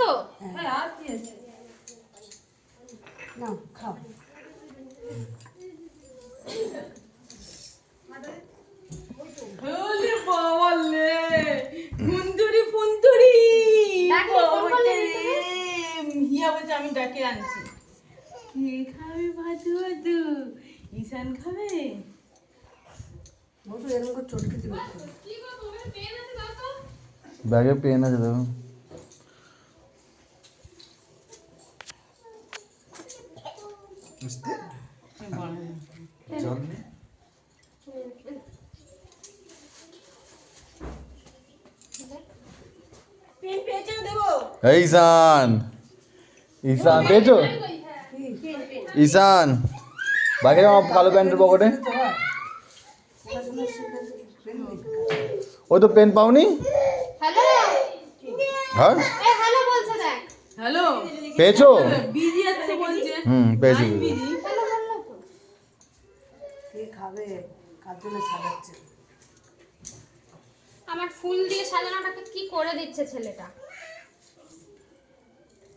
তো? হ্যাঁ আর কি আছে না খাও ওলে বাবা লে ফুন্দুরি ফুন্দুরি ডাকি ফোন করলে হিয়া বলছে আমি ডাকে আনছি কে খাবে ভাজু ভাজু ঈশান খাবে বলতো এরকম করে চটকে দিবে কি গো তোমার পেন আছে দাও তো। ব্যাগে পেন আছে দেখো। জল নেই? পেন পেয়েছে দেবো এই ঈশান, ঈশান পেয়েছো? ঈশান বাকি আমার কালো প্যান্টের পকেটে ওই তো পেন পাওনি? হ্যালো হ্যাঁ এ হ্যালো বলছে দেখ। হ্যালো পেয়েছো? বিজি আসছে বলছে পেয়েছি হ্যালো বললো তো। কে খাবে কার জন্য সাজাচ্ছে আমার ফুল দিয়ে সাজানোটাকে কি করে দিচ্ছে ছেলেটা।